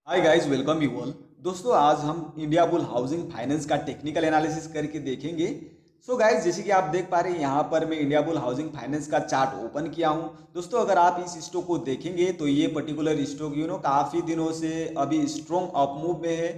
Hi guys, welcome you all. दोस्तों, आज हम इंडिया बुल हाउसिंग फाइनेंस का टेक्निकल एनालिसिस करके देखेंगे। सो गाइस, जैसे कि आप देख पा रहे हैं, यहाँ पर मैं इंडिया बुल हाउसिंग फाइनेंस का चार्ट ओपन किया हूँ। दोस्तों, अगर आप इस स्टॉक को देखेंगे तो ये पर्टिकुलर स्टॉक काफ़ी दिनों से अभी स्ट्रॉन्ग अप मूव में है।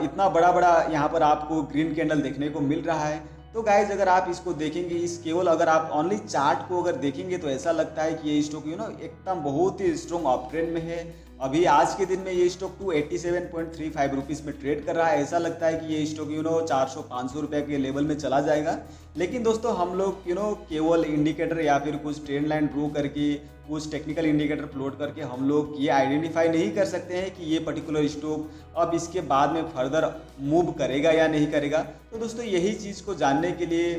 इतना बड़ा बड़ा यहाँ पर आपको ग्रीन कैंडल देखने को मिल रहा है। तो गाइज, अगर आप इसको देखेंगे, इस केवल अगर आप ओनली चार्ट को अगर देखेंगे तो ऐसा लगता है कि ये स्टॉक एकदम बहुत ही स्ट्रॉन्ग अप ट्रेंड में है। अभी आज के दिन में ये स्टॉक 287.35 रुपीज़ में ट्रेड कर रहा है। ऐसा लगता है कि ये स्टॉक 400-500 रुपये के लेवल में चला जाएगा। लेकिन दोस्तों, हम लोग केवल इंडिकेटर या फिर कुछ ट्रेंड लाइन ड्रो करके, कुछ टेक्निकल इंडिकेटर प्लॉट करके हम लोग ये आइडेंटिफाई नहीं कर सकते हैं कि ये पर्टिकुलर स्टॉक अब इसके बाद में फर्दर मूव करेगा या नहीं करेगा। तो दोस्तों, यही चीज़ को जानने के लिए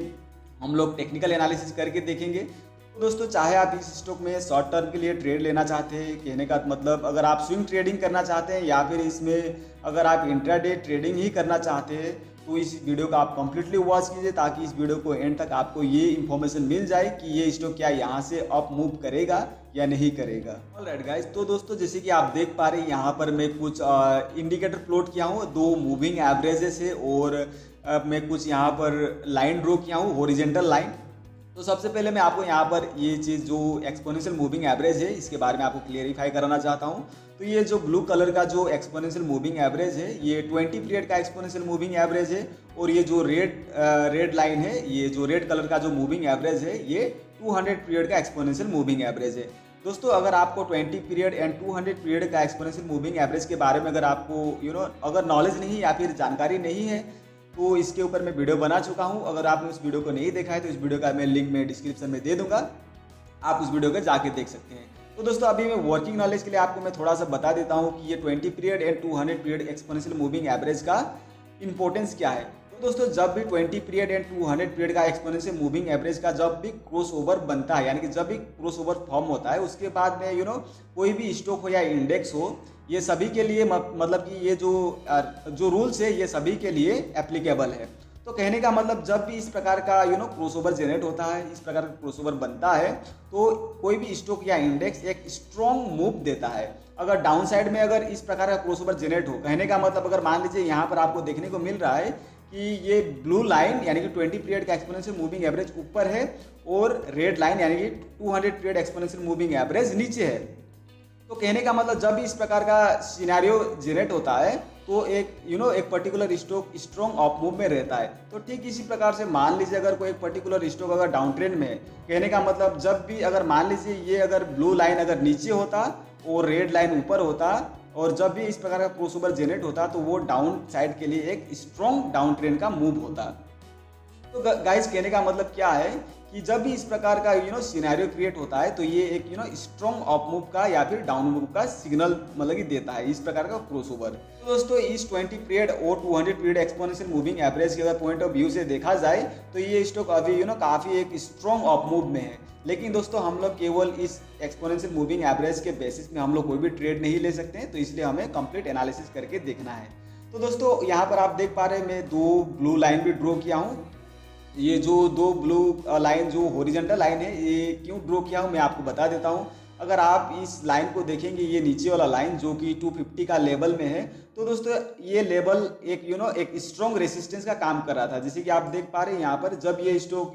हम लोग टेक्निकल एनालिसिस करके देखेंगे। तो दोस्तों, चाहे आप इस स्टॉक में शॉर्ट टर्म के लिए ट्रेड लेना चाहते हैं, कहने का मतलब अगर आप स्विंग ट्रेडिंग करना चाहते हैं, या फिर इसमें अगर आप इंट्राडे ट्रेडिंग ही करना चाहते हैं, तो इस वीडियो को आप कंप्लीटली वॉच कीजिए, ताकि इस वीडियो को एंड तक आपको ये इन्फॉर्मेशन मिल जाए कि ये स्टॉक क्या यहाँ से अप मूव करेगा या नहीं करेगा। ऑलराइट गाइस, तो दोस्तों, जैसे कि आप देख पा रहे हैं, यहाँ पर मैं कुछ इंडिकेटर प्लॉट किया हूँ, दो मूविंग एवरेजेस है, और मैं कुछ यहाँ पर लाइन ड्रॉ किया हूँ, हॉरिजॉन्टल लाइन। तो सबसे पहले मैं आपको यहाँ पर ये चीज़ जो एक्सपोनेंशियल मूविंग एवरेज है, इसके बारे में आपको क्लियरिफाई कराना चाहता हूँ। तो ये जो ब्लू कलर का जो एक्सपोनेंशियल मूविंग एवरेज है, ये 20 पीरियड का एक्सपोनेंशियल मूविंग एवरेज है। और ये जो रेड लाइन है, ये जो रेड कलर का जो मूविंग एवरेज है, ये 200 पीरियड का एक्सपोनेंशियल मूविंग एवरेज है। दोस्तों, अगर आपको 20 पीरियड एंड 200 पीरियड का एक्सपोनेंशियल मूविंग एवरेज के बारे में अगर आपको अगर नॉलेज नहीं या फिर जानकारी नहीं है, तो इसके ऊपर मैं वीडियो बना चुका हूं। अगर आपने उस वीडियो को नहीं देखा है तो इस वीडियो का मैं लिंक में डिस्क्रिप्शन में दे दूंगा, आप उस वीडियो को जाके देख सकते हैं। तो दोस्तों, अभी मैं वर्किंग नॉलेज के लिए आपको मैं थोड़ा सा बता देता हूं कि ये 20 period and 200 period exponential moving average का इंपॉर्टेंस क्या है। तो दोस्तों, जब भी 20 पीरियड एंड 200 पीरियड का एक्सपोनेंशियल मूविंग एवरेज का जब भी क्रॉस ओवर बनता है, यानी कि जब भी क्रॉस ओवर फॉर्म होता है, उसके बाद में कोई भी स्टॉक हो या इंडेक्स हो, ये सभी के लिए मतलब कि ये जो रूल्स है, ये सभी के लिए एप्लीकेबल है। तो कहने का मतलब, जब भी इस प्रकार का क्रॉसओवर जनरेट होता है, इस प्रकार का क्रॉसओवर बनता है, तो कोई भी स्टॉक या इंडेक्स एक स्ट्रॉन्ग मूव देता है। अगर डाउन साइड में अगर इस प्रकार का क्रॉसओवर जनरेट हो, कहने का मतलब अगर मान लीजिए यहाँ पर आपको देखने को मिल रहा है कि ये ब्लू लाइन यानी कि 20 पीरियड का एक्सपोनेंशियल मूविंग एवरेज ऊपर है, और रेड लाइन यानी कि 200 पीरियड एक्सपोनेंशियल मूविंग एवरेज नीचे है। तो कहने का मतलब, जब भी इस प्रकार का सिनेरियो जनरेट होता है, तो एक particular stock strong up move में रहता है। तो ठीक इसी प्रकार से मान लीजिए, अगर कोई एक पर्टिकुलर स्टॉक अगर डाउन ट्रेंड में है, कहने का मतलब जब भी अगर मान लीजिए ये अगर ब्लू लाइन अगर नीचे होता और रेड लाइन ऊपर होता, और जब भी इस प्रकार का क्रॉसओवर जनरेट होता, तो वो डाउन साइड के लिए एक स्ट्रॉन्ग डाउन ट्रेंड का मूव होता। तो गाइस, कहने का मतलब क्या है कि जब भी इस प्रकार का सिनेरियो क्रिएट होता है, तो ये एक स्ट्रॉन्ग अप मूव का या फिर डाउन मूव का सिग्नल मतलब कि देता है, इस प्रकार का क्रॉसओवर। तो दोस्तों, इस 20 पीरियड और 200 पीरियड एक्सपोनेंशियल मूविंग एवरेज के अगर पॉइंट ऑफ व्यू से देखा जाए, तो ये स्टॉक अभी काफ़ी एक स्ट्रॉन्ग अप मूव में है। लेकिन दोस्तों, हम लोग केवल इस एक्सपोनेंशियल मूविंग एवरेज के बेसिस में हम लोग कोई भी ट्रेड नहीं ले सकते हैं, तो इसलिए हमें कंप्लीट एनालिसिस करके देखना है। तो दोस्तों, यहाँ पर आप देख पा रहे हैं, मैं दो ब्लू लाइन भी ड्रॉ किया हूँ। ये जो दो ब्लू लाइन जो हॉरिजॉन्टल लाइन है, ये क्यों ड्रॉ किया हूँ मैं आपको बता देता हूँ। अगर आप इस लाइन को देखेंगे, ये नीचे वाला लाइन जो कि 250 का लेवल में है, तो दोस्तों ये लेवल एक एक स्ट्रॉन्ग रेसिस्टेंस का काम कर रहा था। जैसे कि आप देख पा रहे हैं यहाँ पर, जब ये स्टॉक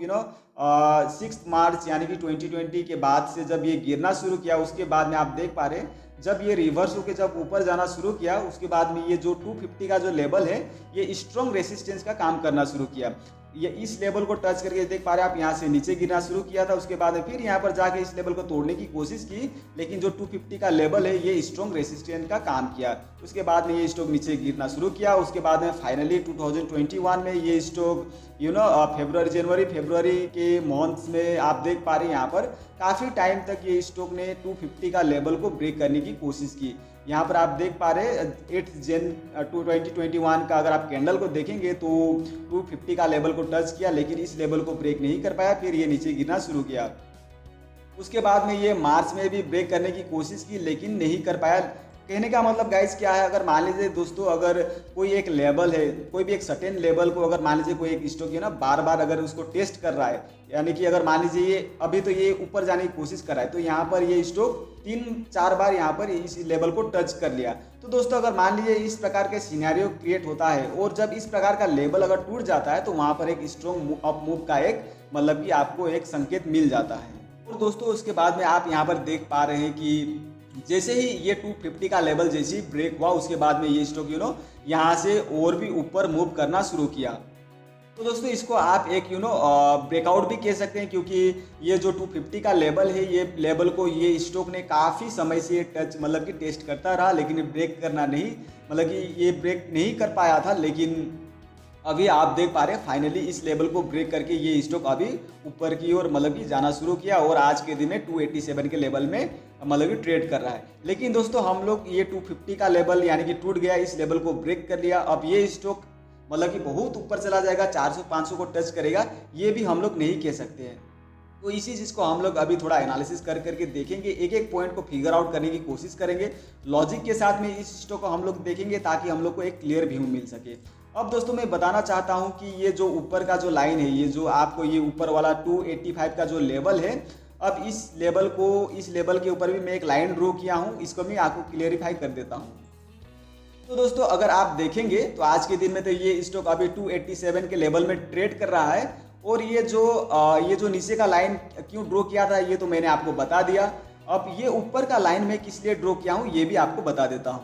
6 मार्च यानी कि 2020 के बाद से जब ये गिरना शुरू किया, उसके बाद में आप देख पा रहे हैं, जब ये रिवर्स होकर जब ऊपर जाना शुरू किया, उसके बाद में ये जो 250 का जो लेवल है, ये स्ट्रॉन्ग रेसिस्टेंस का काम करना शुरू किया। ये इस लेवल को टच करके देख पा रहे हैं आप, यहाँ से नीचे गिरना शुरू किया था, उसके बाद फिर यहाँ पर जाके इस लेवल को तोड़ने की कोशिश की, लेकिन जो 250 का लेवल है, ये स्ट्रॉन्ग रेसिस्टेंस का काम किया। उसके बाद में ये स्टॉक नीचे गिरना शुरू किया। उसके बाद में फाइनली 2021 में ये स्टॉक फरवरी के मंथ्स में आप देख पा रहे हैं, यहाँ पर काफ़ी टाइम तक ये स्टॉक ने 250 का लेवल को ब्रेक करने की कोशिश की। यहाँ पर आप देख पा रहे हैं 8 जन 2021 का अगर आप कैंडल को देखेंगे, तो 250 का लेवल को टच किया, लेकिन इस लेवल को ब्रेक नहीं कर पाया, फिर ये नीचे गिरना शुरू किया। उसके बाद में ये मार्च में भी ब्रेक करने की कोशिश की, लेकिन नहीं कर पाया। कहने का मतलब गाइस क्या है, अगर मान लीजिए दोस्तों अगर कोई एक लेवल है, कोई भी एक सर्टेन लेवल को अगर मान लीजिए कोई एक स्टॉक है ना बार बार अगर उसको टेस्ट कर रहा है, यानी कि अगर मान लीजिए ये अभी तो ये ऊपर जाने की कोशिश कर रहा है, तो यहाँ पर ये स्टॉक 3-4 बार यहाँ पर इस लेवल को टच कर लिया, तो दोस्तों अगर मान लीजिए इस प्रकार के सिनेरियो क्रिएट होता है और जब इस प्रकार का लेवल अगर टूट जाता है तो वहाँ पर एक स्ट्रॉन्ग अप मूव का एक मतलब कि आपको एक संकेत मिल जाता है। और दोस्तों उसके बाद में आप यहाँ पर देख पा रहे हैं कि जैसे ही ये 250 का लेवल जैसे ही ब्रेक हुआ उसके बाद में ये स्टॉक यहाँ से और भी ऊपर मूव करना शुरू किया। तो दोस्तों इसको आप एक ब्रेकआउट भी कह सकते हैं, क्योंकि ये जो 250 का लेवल है ये लेवल को ये स्टॉक ने काफ़ी समय से टच मतलब कि टेस्ट करता रहा, लेकिन ब्रेक करना नहीं मतलब कि ये ब्रेक नहीं कर पाया था। लेकिन अभी आप देख पा रहे हैं फाइनली इस लेवल को ब्रेक करके ये स्टॉक अभी ऊपर की ओर मतलब कि जाना शुरू किया और आज के दिन में 287 के लेवल में मतलब कि ट्रेड कर रहा है। लेकिन दोस्तों हम लोग ये 250 का लेवल यानी कि टूट गया, इस लेवल को ब्रेक कर लिया, अब ये स्टॉक मतलब कि बहुत ऊपर चला जाएगा, 400-500 को टच करेगा, ये भी हम लोग नहीं कह सकते हैं। तो इसी चीज़ को हम लोग अभी थोड़ा एनालिसिस कर करके देखेंगे, एक एक पॉइंट को फिगर आउट करने की कोशिश करेंगे, लॉजिक के साथ में इस स्टॉक को हम लोग देखेंगे ताकि हम लोग को एक क्लियर व्यू मिल सके। अब दोस्तों मैं बताना चाहता हूं कि ये जो ऊपर का जो लाइन है, ये जो आपको ये ऊपर वाला 285 का जो लेवल है, अब इस लेवल के ऊपर भी मैं एक लाइन ड्रॉ किया हूं, इसको मैं आपको क्लियरिफाई कर देता हूं। तो दोस्तों अगर आप देखेंगे तो आज के दिन में तो ये स्टॉक अभी 287 के लेवल में ट्रेड कर रहा है, और ये जो नीचे का लाइन क्यों ड्रॉ किया था ये तो मैंने आपको बता दिया। अब ये ऊपर का लाइन मैं किस लिए ड्रॉ किया हूँ ये भी आपको बता देता हूँ।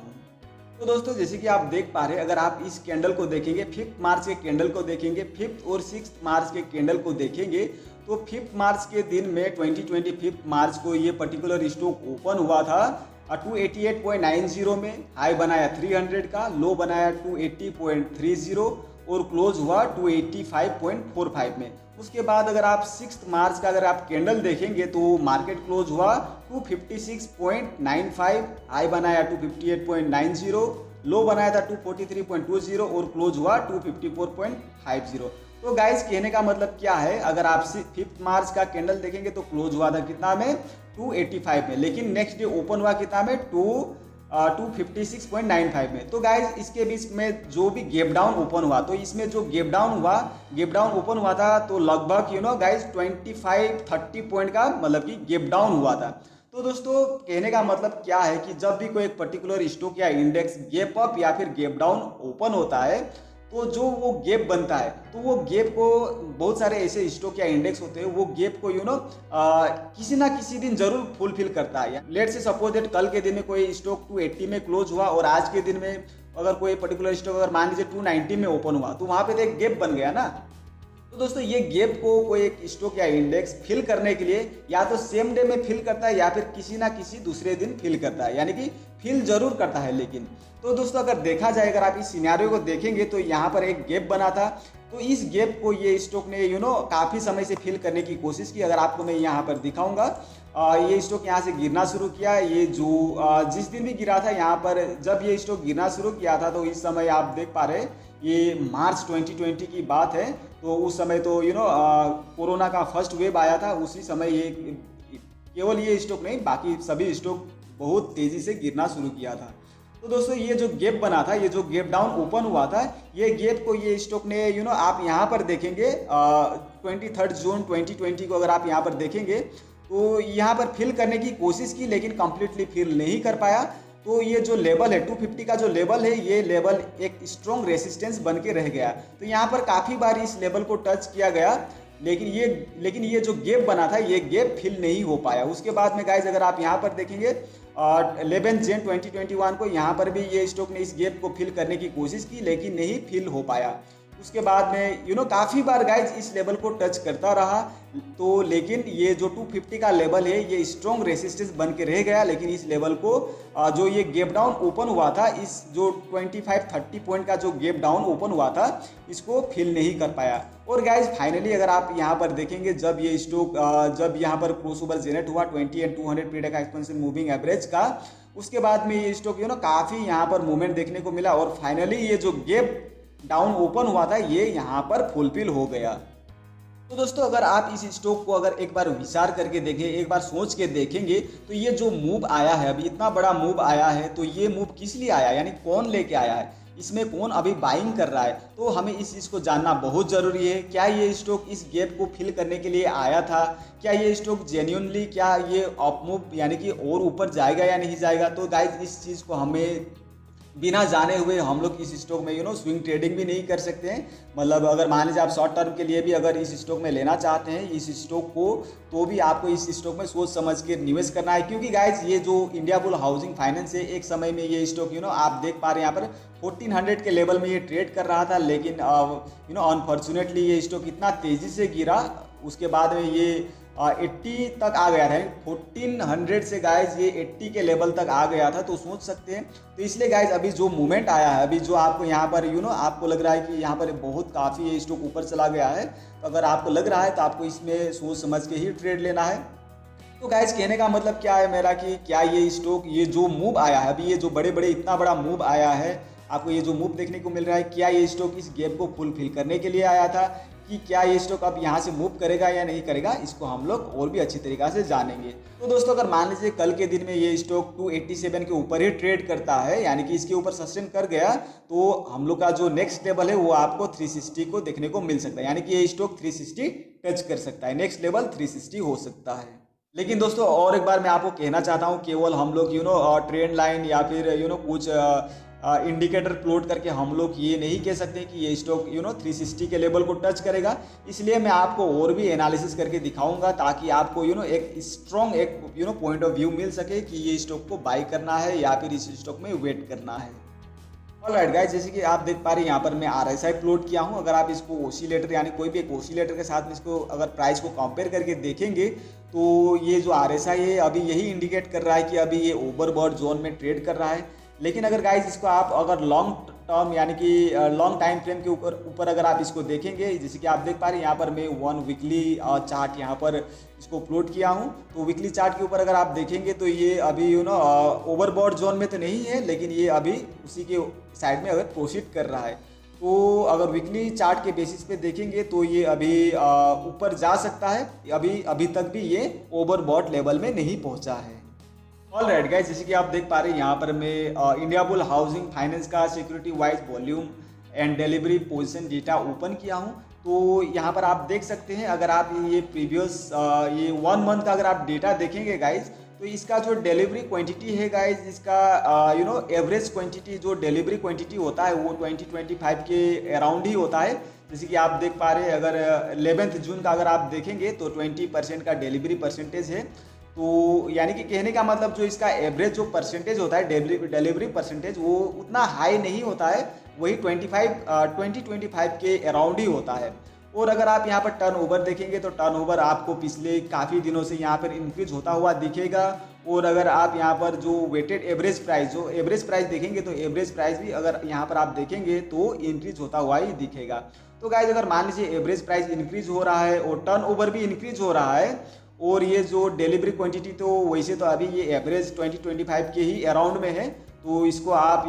तो दोस्तों जैसे कि आप देख पा रहे हैं, अगर आप इस कैंडल को देखेंगे, 5 मार्च के कैंडल को देखेंगे, 5 और 6 मार्च के कैंडल को देखेंगे, तो 5 मार्च के दिन में 2025 मार्च को ये पर्टिकुलर स्टॉक ओपन हुआ था 288.90 में, हाई बनाया 300 का, लो बनाया 280.30 और क्लोज हुआ 285.45 में। उसके बाद अगर आप 6 मार्च का अगर आप कैंडल देखेंगे तो मार्केट क्लोज हुआ 256.95, हाई बनाया 258.90, लो बनाया था 243.20 और क्लोज हुआ 254.50। तो गाइस कहने का मतलब क्या है, अगर आप 5 मार्च का कैंडल देखेंगे तो क्लोज हुआ था कितना में 285 में, लेकिन नेक्स्ट डे ओपन हुआ कितना में 256.95 में। तो गाइज इसके बीच में जो भी गैप डाउन ओपन हुआ, तो इसमें जो गैप डाउन ओपन हुआ था तो लगभग गाइज 25-30 पॉइंट का मतलब कि गैप डाउन हुआ था। तो दोस्तों कहने का मतलब क्या है कि जब भी कोई एक पर्टिकुलर स्टॉक या इंडेक्स गैप अप या फिर गैप डाउन ओपन होता है तो जो वो गैप बनता है, तो वो गैप को बहुत सारे ऐसे स्टॉक या इंडेक्स होते हैं, वो गैप को किसी ना किसी दिन जरूर फुलफिल करता है। लेट से सपोज दैट कल के दिन में कोई स्टॉक 280 में क्लोज हुआ और आज के दिन में अगर कोई पर्टिकुलर स्टॉक अगर मान लीजिए 290 में ओपन हुआ, तो वहाँ पे तो एक गैप बन गया ना। तो दोस्तों ये गैप को कोई एक स्टॉक या इंडेक्स फिल करने के लिए या तो सेम डे में फिल करता है या फिर किसी ना किसी दूसरे दिन फिल करता है, यानी कि फिल जरूर करता है। लेकिन तो दोस्तों अगर देखा जाए, अगर आप इस सिनेरियो को देखेंगे तो यहाँ पर एक गैप बना था, तो इस गैप को ये स्टॉक ने काफ़ी समय से फिल करने की कोशिश की। अगर आपको मैं यहाँ पर दिखाऊंगा, ये स्टॉक यहाँ से गिरना शुरू किया, ये जो जिस दिन भी गिरा था यहाँ पर, जब ये स्टॉक गिरना शुरू किया था तो इस समय आप देख पा रहे ये मार्च 2020 की बात है। तो उस समय तो कोरोना का फर्स्ट वेव आया था, उसी समय ये केवल ये स्टॉक नहीं बाकी सभी स्टॉक बहुत तेज़ी से गिरना शुरू किया था। तो दोस्तों ये जो गैप बना था, ये जो गैप डाउन ओपन हुआ था, ये गैप को ये स्टॉक ने आप यहाँ पर देखेंगे 23 जून 2020 को अगर आप यहाँ पर देखेंगे तो यहाँ पर फिल करने की कोशिश की, लेकिन कंप्लीटली फिल नहीं कर पाया। तो ये जो लेवल है 250 का जो लेवल है, ये लेवल एक स्ट्रॉन्ग रेसिस्टेंस बन के रह गया। तो यहाँ पर काफ़ी बार इस लेवल को टच किया गया, लेकिन ये जो गैप बना था ये गैप फिल नहीं हो पाया। उसके बाद में गाइज अगर आप यहाँ पर देखेंगे 11 जून 2021 को यहाँ पर भी ये स्टॉक ने इस गैप को फिल करने की कोशिश की, लेकिन नहीं फिल हो पाया। उसके बाद में काफ़ी बार गाइज इस लेवल को टच करता रहा, तो लेकिन ये जो 250 का लेवल है ये स्ट्रॉन्ग रेसिस्टेंस बन के रह गया। लेकिन इस लेवल को जो ये गैप डाउन ओपन हुआ था, इस जो 25-30 पॉइंट का जो गैप डाउन ओपन हुआ था, इसको फिल नहीं कर पाया। और गाइज फाइनली अगर आप यहाँ पर देखेंगे, जब ये स्टॉक जब यहाँ पर क्रॉसओवर जनरेट हुआ 20 एंड 200 पीरियड का एक्सपेंशन मूविंग एवरेज का, उसके बाद में ये स्टॉक काफ़ी यहाँ पर मूवमेंट देखने को मिला और फाइनली ये जो गैप डाउन ओपन हुआ था ये यहाँ पर फुलफिल हो गया। तो दोस्तों अगर आप इस स्टॉक को अगर एक बार विचार करके देखें, एक बार सोच के देखेंगे, तो ये जो मूव आया है, अभी इतना बड़ा मूव आया है, तो ये मूव किस लिए आया, यानी कौन लेके आया है, इसमें कौन अभी बाइंग कर रहा है, तो हमें इस चीज़ को जानना बहुत ज़रूरी है। क्या ये स्टॉक इस गैप को फिल करने के लिए आया था, क्या ये स्टॉक जेन्युइनली, क्या ये अप मूव यानी कि और ऊपर जाएगा या नहीं जाएगा। तो गाइज इस चीज़ को हमें बिना जाने हुए हम लोग इस स्टॉक में स्विंग ट्रेडिंग भी नहीं कर सकते हैं। मतलब अगर मान लीजिए आप शॉर्ट टर्म के लिए भी अगर इस स्टॉक में लेना चाहते हैं इस स्टॉक को, तो भी आपको इस स्टॉक में सोच समझ के निवेश करना है। क्योंकि गाइज ये जो इंडिया बुल हाउसिंग फाइनेंस है, एक समय में ये स्टॉक आप देख पा रहे हैं यहाँ पर 1400 के लेवल में ये ट्रेड कर रहा था, लेकिन अनफॉर्चुनेटली ये स्टॉक इतना तेज़ी से गिरा, उसके बाद में ये 80 तक आ गया था। 1400 से गाइज ये 80 के लेवल तक आ गया था, तो सोच सकते हैं। तो इसलिए गाइज अभी जो मूवमेंट आया है, अभी जो आपको यहाँ पर आपको लग रहा है कि यहाँ पर बहुत काफ़ी ये स्टॉक ऊपर चला गया है, तो अगर आपको लग रहा है तो आपको इसमें सोच समझ के ही ट्रेड लेना है। तो गाइज कहने का मतलब क्या है मेरा कि क्या ये स्टॉक, ये जो मूव आया है, अभी ये जो बड़े बड़े इतना बड़ा मूव आया है, आपको ये जो मूव देखने को मिल रहा है, क्या ये स्टॉक इस गैप को फुलफिल करने के लिए आया था, कि क्या ये स्टॉक अब यहाँ से मूव करेगा या नहीं करेगा, इसको हम लोग और भी अच्छी तरीक़ा से जानेंगे। तो दोस्तों अगर मान लीजिए कल के दिन में ये स्टॉक 287 के ऊपर ही ट्रेड करता है, यानी कि इसके ऊपर सस्टेन कर गया, तो हम लोग का जो नेक्स्ट लेवल है वो आपको 360 को देखने को मिल सकता है, यानी कि ये स्टॉक 360 टच कर सकता है, नेक्स्ट लेवल 360 हो सकता है। लेकिन दोस्तों और एक बार मैं आपको कहना चाहता हूँ, केवल हम लोग ट्रेंड लाइन या फिर कुछ इंडिकेटर प्लॉट करके हम लोग ये नहीं कह सकते कि ये स्टॉक 360 के लेवल को टच करेगा। इसलिए मैं आपको और भी एनालिसिस करके दिखाऊंगा, ताकि आपको एक स्ट्रॉन्ग एक पॉइंट ऑफ व्यू मिल सके कि ये स्टॉक को बाई करना है या फिर इस स्टॉक में वेट करना है। ऑलराइट गाइस, जैसे कि आप देख पा रहे हैं यहाँ पर मैं RSI प्लॉट किया हूँ। अगर आप इसको ओसिलेटर यानी कोई भी एक ओसिलेटर के साथ में इसको अगर प्राइस को कंपेयर करके देखेंगे, तो ये जो RSI है अभी यही इंडिकेट कर रहा है कि अभी ये ओवरबॉट जोन में ट्रेड कर रहा है। लेकिन अगर गाइज इसको आप अगर लॉन्ग टर्म यानी कि लॉन्ग टाइम फ्रेम के ऊपर अगर आप इसको देखेंगे, जैसे कि आप देख पा रहे हैं यहाँ पर मैं 1 वीकली चार्ट यहाँ पर इसको प्लॉट किया हूँ, तो वीकली चार्ट के ऊपर अगर आप देखेंगे तो ये अभी ओवरबॉट जोन में तो नहीं है, लेकिन ये अभी उसी के साइड में अगर प्रोसीड कर रहा है। तो अगर वीकली चार्ट के बेसिस पे देखेंगे तो ये अभी ऊपर जा सकता है, अभी तक भी ये ओवरबॉट लेवल में नहीं पहुँचा है। ऑलराइट गाइस, जैसे कि आप देख पा रहे हैं यहाँ पर मैं इंडिया बुल हाउसिंग फाइनेंस का security wise volume and delivery position data open किया हूँ। तो यहाँ पर आप देख सकते हैं, अगर आप ये प्रीवियस ये 1 मंथ का अगर आप डेटा देखेंगे गाइज, तो इसका जो डिलीवरी क्वांटिटी है गाइज, इसका एवरेज क्वांटिटी जो डिलीवरी क्वांटिटी होता है वो 2025 के अराउंड ही होता है। जैसे कि आप देख पा रहे हैं, अगर 11 जून का अगर आप देखेंगे तो 20% का डिलीवरी परसेंटेज है। तो यानी कि कहने का मतलब जो इसका एवरेज जो परसेंटेज होता है डिलीवरी परसेंटेज, वो उतना हाई नहीं होता है, वही 2025 के अराउंड ही होता है। और अगर आप यहाँ पर टर्नओवर देखेंगे तो टर्नओवर आपको पिछले काफ़ी दिनों से यहाँ पर इंक्रीज होता हुआ दिखेगा। और अगर आप यहाँ पर जो वेटेड एवरेज प्राइस देखेंगे तो एवरेज प्राइस भी अगर यहाँ पर आप देखेंगे तो इंक्रीज होता हुआ ही दिखेगा। तो गाइज अगर मान लीजिए एवरेज प्राइस इंक्रीज हो रहा है और टर्नओवर भी इंक्रीज हो रहा है, और ये जो डिलीवरी क्वांटिटी तो वैसे तो अभी ये एवरेज 2025 के ही अराउंड में है, तो इसको आप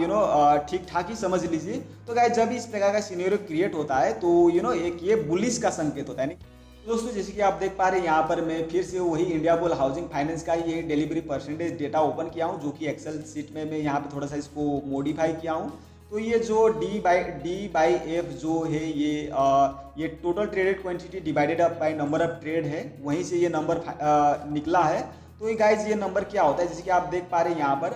ठीक ठाक ही समझ लीजिए। तो गाइस जब इस प्रकार का सिनेरियो क्रिएट होता है तो एक ये बुलिश का संकेत होता है। दोस्तों जैसे कि आप देख पा रहे हैं यहाँ पर मैं फिर से वही इंडिया बुल हाउसिंग फाइनेंस का ये डिलीवरी परसेंटेज डेटा ओपन किया हूँ, जो कि एक्सेल सीट में मैं यहाँ पे थोड़ा सा इसको मॉडिफाई किया हूँ। तो ये जो D/F जो है ये total traded quantity divided up by number of trade है, वहीं से ये नंबर निकला है। तो ये गाइज ये नंबर क्या होता है, जैसे कि आप देख पा रहे हैं यहाँ पर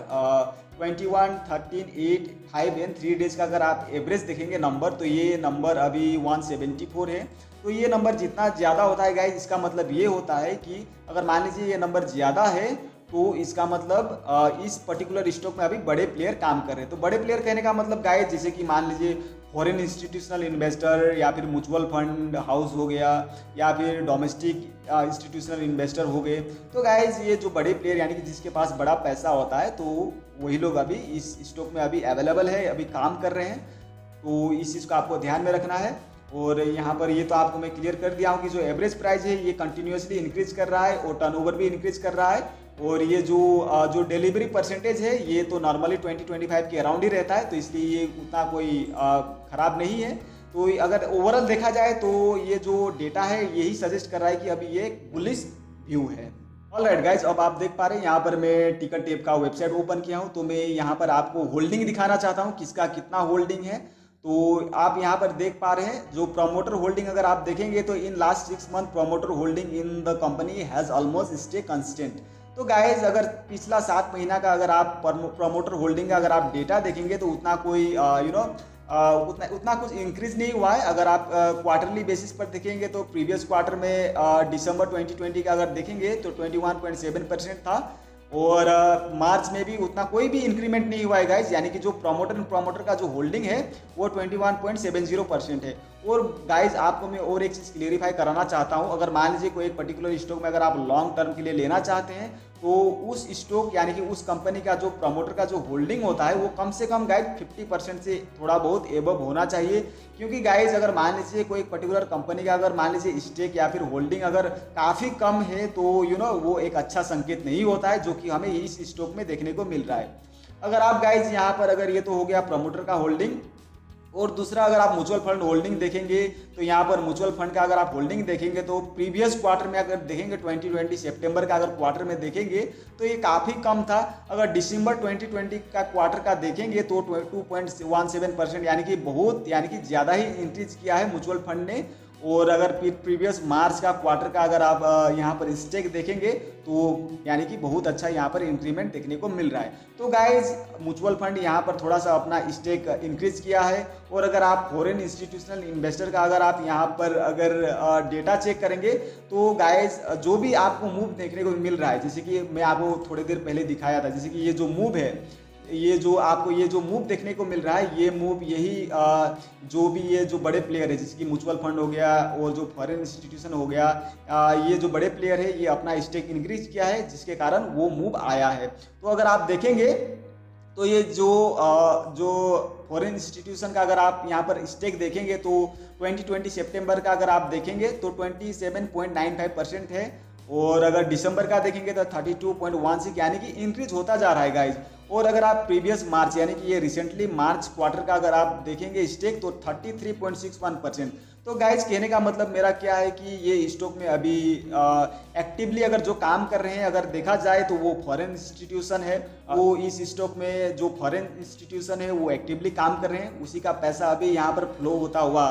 21, 13, 8, 5 एंड 3 डेज का अगर आप एवरेज देखेंगे नंबर, तो ये नंबर अभी 174 है। तो ये नंबर जितना ज़्यादा होता है गाइज, इसका मतलब ये होता है कि अगर मान लीजिए ये नंबर ज़्यादा है तो इसका मतलब इस पर्टिकुलर स्टॉक में अभी बड़े प्लेयर काम कर रहे हैं। तो बड़े प्लेयर कहने का मतलब गाइज, जैसे कि मान लीजिए फॉरेन इंस्टीट्यूशनल इन्वेस्टर या फिर म्यूचुअल फंड हाउस हो गया या फिर डोमेस्टिक इंस्टीट्यूशनल इन्वेस्टर हो गए। तो गाइज ये जो बड़े प्लेयर यानी कि जिसके पास बड़ा पैसा होता है, तो वही लोग अभी इस स्टॉक में अभी अवेलेबल है, अभी काम कर रहे हैं। तो इस चीज़ को आपको ध्यान में रखना है। और यहाँ पर ये तो आपको मैं क्लियर कर दिया हूँ कि जो एवरेज प्राइस है ये कंटिन्यूसली इंक्रीज कर रहा है और टर्नओवर भी इंक्रीज कर रहा है। और ये जो डिलीवरी परसेंटेज है ये तो नॉर्मली 2025 के अराउंड ही रहता है, तो इसलिए ये उतना कोई ख़राब नहीं है। तो अगर ओवरऑल देखा जाए तो ये जो डेटा है यही सजेस्ट कर रहा है कि अभी ये एक बुलिश व्यू है। ऑलराइट गाइज, अब आप देख पा रहे हैं यहाँ पर मैं टिकट टेप का वेबसाइट ओपन किया हूँ। तो मैं यहाँ पर आपको होल्डिंग दिखाना चाहता हूँ, किसका कितना होल्डिंग है। तो आप यहाँ पर देख पा रहे हैं जो प्रमोटर होल्डिंग अगर आप देखेंगे तो in last 6 month promoter holding in the company has almost stay constant. तो गाइज अगर पिछला 7 महीना का अगर आप प्रमोटर होल्डिंग का अगर आप डेटा देखेंगे तो उतना कोई उतना कुछ इंक्रीज नहीं हुआ है। अगर आप क्वार्टरली बेसिस पर देखेंगे तो प्रीवियस क्वार्टर में दिसंबर 2020 का अगर देखेंगे तो 21.7% था और मार्च में भी उतना कोई भी इंक्रीमेंट नहीं हुआ है गाइज। यानी कि जो प्रमोटर का जो होल्डिंग है वो 21.70% है। और गाइज आपको मैं और एक चीज़ क्लियरिफाई कराना चाहता हूँ, अगर मान लीजिए कोई एक पर्टिकुलर स्टॉक में अगर आप लॉन्ग टर्म के लिए लेना चाहते हैं तो उस स्टॉक यानी कि उस कंपनी का जो प्रमोटर का जो होल्डिंग होता है वो कम से कम गाइज 50% से थोड़ा बहुत एबव होना चाहिए। क्योंकि गाइज अगर मान लीजिए कोई एक पर्टिकुलर कंपनी का अगर मान लीजिए स्टेक या फिर होल्डिंग अगर काफ़ी कम है तो वो एक अच्छा संकेत नहीं होता है, जो कि हमें इस स्टॉक में देखने को मिल रहा है। अगर आप गाइज यहाँ पर अगर ये तो हो गया प्रमोटर का होल्डिंग, और दूसरा अगर आप म्यूचुअल फंड होल्डिंग देखेंगे तो यहाँ पर म्यूचुअल फंड का अगर आप होल्डिंग देखेंगे तो प्रीवियस क्वार्टर में अगर देखेंगे 2020 सितंबर का अगर क्वार्टर में देखेंगे तो ये काफ़ी कम था। अगर दिसंबर 2020 का क्वार्टर का देखेंगे तो 2.17% यानी कि ज़्यादा ही इंक्रीज किया है म्यूचुअल फंड ने। और अगर प्रीवियस मार्च का क्वार्टर का अगर आप यहाँ पर स्टेक देखेंगे तो यानी कि बहुत अच्छा यहाँ पर इंक्रीमेंट देखने को मिल रहा है। तो गाइज म्यूचुअल फंड यहाँ पर थोड़ा सा अपना स्टेक इंक्रीज किया है। और अगर आप फॉरेन इंस्टीट्यूशनल इन्वेस्टर का अगर आप यहाँ पर अगर डेटा चेक करेंगे तो गाइज जो भी आपको मूव देखने को मिल रहा है, जैसे कि मैं आपको थोड़ी देर पहले दिखाया था, जैसे कि ये जो मूव है, ये जो आपको ये जो मूव देखने को मिल रहा है, ये मूव यही जो भी ये जो बड़े प्लेयर है जैसे कि म्यूचुअल फंड हो गया और जो फॉरेन इंस्टीट्यूशन हो गया, ये जो बड़े प्लेयर है ये अपना स्टेक इंक्रीज किया है जिसके कारण वो मूव आया है। तो अगर आप देखेंगे तो ये जो फॉरेन इंस्टीट्यूशन का अगर आप यहाँ पर स्टेक देखेंगे तो 2020 सितंबर का अगर आप देखेंगे तो 27.95% है। और अगर दिसंबर का देखेंगे तो 32.16 यानी कि इंक्रीज होता जा रहा है गाइज। और अगर आप प्रीवियस मार्च यानी कि ये रिसेंटली मार्च क्वार्टर का अगर आप देखेंगे स्टेक तो 33.61%। तो गाइज कहने का मतलब मेरा क्या है कि ये स्टॉक में अभी एक्टिवली अगर जो काम कर रहे हैं अगर देखा जाए तो वो फॉरेन इंस्टीट्यूशन है। वो इस स्टॉक में जो फॉरेन इंस्टीट्यूशन है वो एक्टिवली काम कर रहे हैं, उसी का पैसा अभी यहाँ पर फ्लो होता हुआ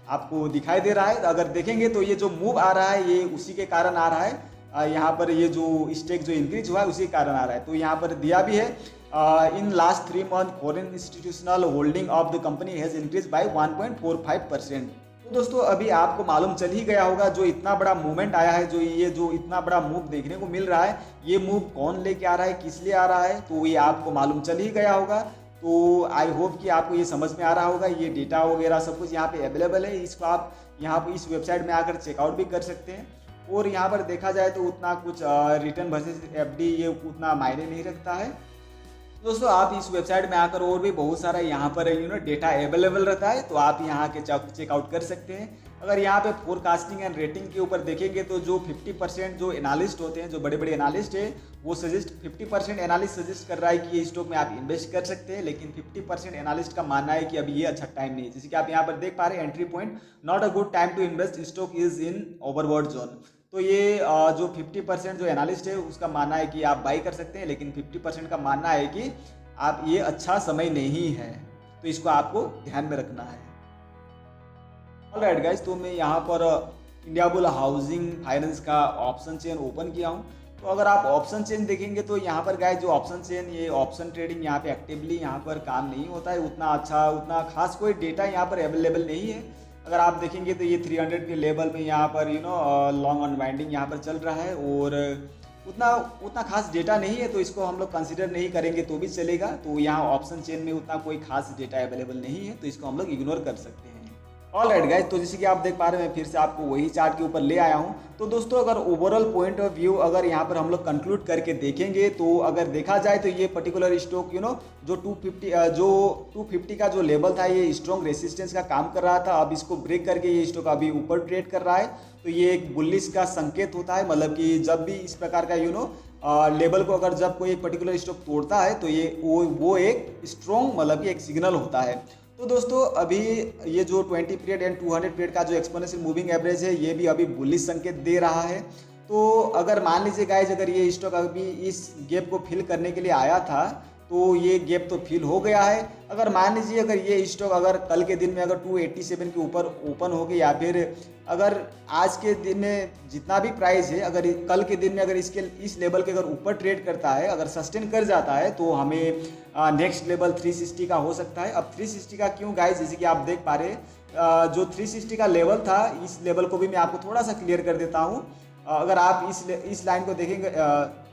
आपको दिखाई दे रहा है। अगर देखेंगे तो ये जो मूव आ रहा है ये उसी के कारण आ रहा है। यहाँ पर ये जो स्टेक जो इंक्रीज हुआ है उसी के कारण आ रहा है। तो यहाँ पर दिया भी है in last 3 month foreign institutional holding of the company has increase by 1.45%। तो दोस्तों अभी आपको मालूम चल ही गया होगा जो इतना बड़ा मूवमेंट आया है, जो इतना बड़ा मूव देखने को मिल रहा है, ये मूव कौन लेके आ रहा है, किस लिए आ रहा है, तो ये आपको मालूम चल ही गया होगा। तो आई होप कि आपको ये समझ में आ रहा होगा। ये डेटा वगैरह सब कुछ यहाँ पे अवेलेबल है, इसको आप यहाँ पर इस वेबसाइट में आकर चेकआउट भी कर सकते हैं। और यहाँ पर देखा जाए तो उतना कुछ रिटर्न वर्सेस एफडी ये उतना मायने नहीं रखता है। दोस्तों आप इस वेबसाइट में आकर और भी बहुत सारा यहाँ पर डेटा अवेलेबल रहता है, तो आप यहाँ के चेकआउट कर सकते हैं। अगर यहाँ पे फोरकास्टिंग एंड रेटिंग के ऊपर देखेंगे तो जो 50% जो एनालिस्ट होते हैं, जो बड़े बड़े एनालिस्ट है, वो 50% एनालिस्ट सजेस्ट कर रहा है कि ये स्टॉक में आप इन्वेस्ट कर सकते हैं, लेकिन 50% एनालिस्ट का मानना है कि अभी ये अच्छा टाइम नहीं है। जैसे कि आप यहाँ पर देख पा रहे हैं entry point not a good time to invest, stock is in overbought zone. तो ये जो 50% जो एनालिस्ट है उसका मानना है कि आप बाई कर सकते हैं, लेकिन 50% का मानना है कि आप ये अच्छा समय नहीं है, तो इसको आपको ध्यान में रखना है। ऑलराइट गाइस, तो मैं यहाँ पर इंडियाबुल हाउसिंग फाइनेंस का ऑप्शन चेन ओपन किया हूँ। तो अगर आप ऑप्शन चेन देखेंगे तो यहाँ पर गाइस जो ऑप्शन चेन ये ऑप्शन ट्रेडिंग यहाँ पे एक्टिवली यहाँ पर काम नहीं होता है, उतना खास कोई डेटा यहाँ पर अवेलेबल नहीं है। अगर आप देखेंगे तो ये 300 के लेवल में यहाँ पर लॉन्ग अनवाइंडिंग यहाँ पर चल रहा है और उतना खास डेटा नहीं है, तो इसको हम लोग कंसिडर नहीं करेंगे तो भी चलेगा। तो यहाँ ऑप्शन चेन में उतना कोई खास डेटा अवेलेबल नहीं है, तो इसको हम लोग इग्नोर कर सकते हैं। ऑलराइट गाइस, तो जैसे कि आप देख पा रहे हैं मैं फिर से आपको वही चार्ट के ऊपर ले आया हूँ। तो दोस्तों अगर ओवरऑल पॉइंट ऑफ व्यू अगर यहाँ पर हम लोग कंक्लूड करके देखेंगे तो अगर देखा जाए तो ये पर्टिकुलर स्टॉक जो 250 का जो लेवल था ये स्ट्रॉन्ग रेसिस्टेंस का काम कर रहा था। अब इसको ब्रेक करके ये स्टॉक अभी ऊपर ट्रेड कर रहा है, तो ये एक बुलिश का संकेत होता है। मतलब कि जब भी इस प्रकार का लेवल को अगर जब कोई एक पर्टिकुलर स्टॉक तोड़ता है तो ये वो एक स्ट्रॉन्ग मतलब कि एक सिग्नल होता है। तो दोस्तों अभी ये जो 20 पीरियड एंड 200 पीरियड का जो एक्सपोनेंशियल मूविंग एवरेज है ये भी अभी बुलिश संकेत दे रहा है। तो अगर मान लीजिए गाइज अगर ये स्टॉक अभी इस गैप को फिल करने के लिए आया था तो ये गैप तो फिल हो गया है। अगर मान लीजिए अगर ये स्टॉक अगर कल के दिन में अगर 287 के ऊपर ओपन हो गया या फिर अगर आज के दिन में जितना भी प्राइस है अगर कल के दिन में अगर इसके इस लेवल के अगर ऊपर ट्रेड करता है, अगर सस्टेन कर जाता है तो हमें नेक्स्ट लेवल 360 का हो सकता है। अब 360 का क्यों गाइस, जैसे कि आप देख पा रहे जो 360 का लेवल था इस लेवल को भी मैं आपको थोड़ा सा क्लियर कर देता हूँ। अगर आप इस लाइन को देखेंगे,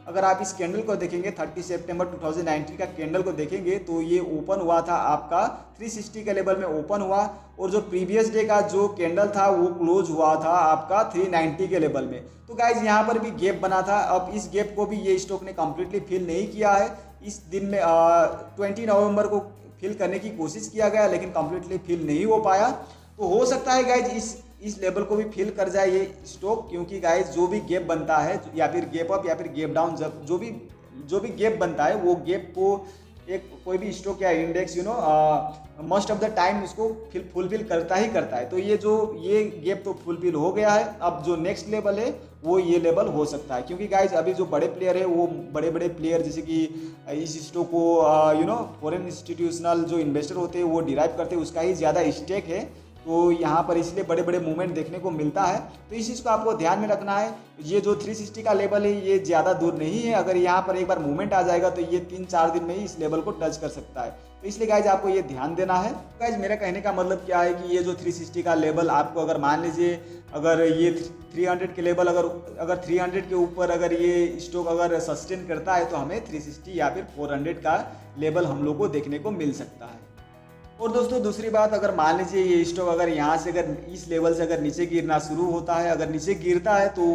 अगर आप इस कैंडल को देखेंगे 30 सितंबर 2019 का कैंडल को देखेंगे तो ये ओपन हुआ था आपका 360 के लेवल में ओपन हुआ और जो प्रीवियस डे का जो कैंडल था वो क्लोज हुआ था आपका 390 के लेवल में। तो गाइज यहाँ पर भी गैप बना था। अब इस गैप को भी ये स्टॉक ने कम्प्लीटली फिल नहीं किया है। इस दिन में 20 नवंबर को फिल करने की कोशिश किया गया लेकिन कम्प्लीटली फिल नहीं हो पाया। तो हो सकता है गाइज इस लेवल को भी फिल कर जाए ये स्टॉक, क्योंकि गाइज जो भी गैप बनता है या फिर गैप अप या फिर गैप डाउन, जब जो भी गैप बनता है वो गैप को एक कोई भी स्टॉक या index most of the time उसको फुलफिल करता ही करता है। तो ये गैप तो फुलफिल हो गया है। अब जो नेक्स्ट लेवल है वो ये लेवल हो सकता है, क्योंकि गाइज अभी जो बड़े प्लेयर है वो बड़े प्लेयर जैसे कि इस स्टॉक को फॉरेन इंस्टीट्यूशनल जो इन्वेस्टर होते हैं वो डिराइव करते हैं, उसका ही ज़्यादा स्टेक है। तो यहाँ पर इसलिए बड़े मूवमेंट देखने को मिलता है। तो इस चीज़ को आपको ध्यान में रखना है। ये जो 360 का लेवल है ये ज़्यादा दूर नहीं है। अगर यहाँ पर एक बार मूवमेंट आ जाएगा तो ये 3-4 दिन में ही इस लेवल को टच कर सकता है। तो इसलिए गाइज आपको ये ध्यान देना है। गाइज मेरा कहने का मतलब क्या है कि ये जो 360 का लेवल आपको अगर मान लीजिए अगर ये 300 के लेवल अगर 300 के ऊपर अगर ये स्टॉक अगर सस्टेन करता है तो हमें 360 या फिर 400 का लेवल हम लोग को देखने को मिल सकता है। और दोस्तों दूसरी बात, अगर मान लीजिए ये स्टॉक अगर यहाँ से अगर इस लेवल से अगर नीचे गिरना शुरू होता है, अगर नीचे गिरता है तो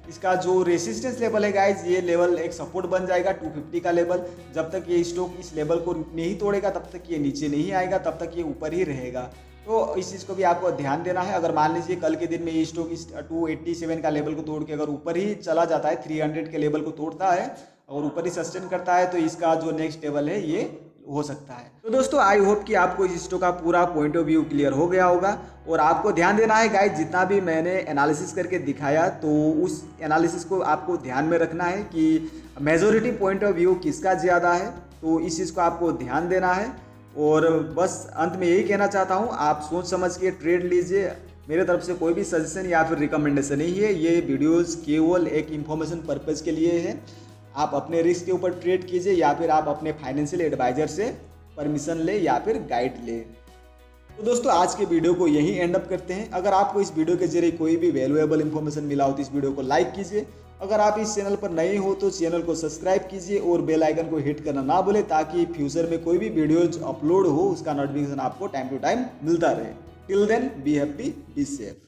इसका जो रेसिस्टेंस लेवल है गाइज ये लेवल एक सपोर्ट बन जाएगा 250 का लेवल। जब तक ये स्टॉक इस लेवल को नहीं तोड़ेगा तब तक ये नीचे नहीं आएगा, तब तक ये ऊपर ही रहेगा। तो इस चीज़ को भी आपको ध्यान देना है। अगर मान लीजिए कल के दिन में ये स्टॉक इस 287 का लेवल को तोड़ के अगर ऊपर ही चला जाता है, 300 के लेवल को तोड़ता है और ऊपर ही सस्टेन करता है तो इसका जो नेक्स्ट लेवल है ये हो सकता है। तो दोस्तों आई होप कि आपको इस स्टॉक का पूरा पॉइंट ऑफ व्यू क्लियर हो गया होगा। और आपको ध्यान देना है गाइज, जितना भी मैंने एनालिसिस करके दिखाया तो उस एनालिसिस को आपको ध्यान में रखना है कि मेजॉरिटी पॉइंट ऑफ व्यू किसका ज़्यादा है। तो इस चीज़ को आपको ध्यान देना है। और बस अंत में यही कहना चाहता हूँ, आप सोच समझ के ट्रेड लीजिए। मेरे तरफ से कोई भी सजेशन या फिर रिकमेंडेशन नहीं है। ये वीडियोज़ केवल एक इन्फॉर्मेशन पर्पज़ के लिए है। आप अपने रिस्क के ऊपर ट्रेड कीजिए या फिर आप अपने फाइनेंशियल एडवाइजर से परमिशन ले या फिर गाइड ले। तो दोस्तों आज के वीडियो को यहीं एंड अप करते हैं। अगर आपको इस वीडियो के जरिए कोई भी वैल्यूएबल इन्फॉर्मेशन मिला हो तो इस वीडियो को लाइक कीजिए। अगर आप इस चैनल पर नए हो तो चैनल को सब्सक्राइब कीजिए और बेल आइकन को हिट करना ना भूलें, ताकि फ्यूचर में कोई भी वीडियोज अपलोड हो उसका नोटिफिकेशन आपको टाइम टू टाइम मिलता रहे। Till then be happy, be safe.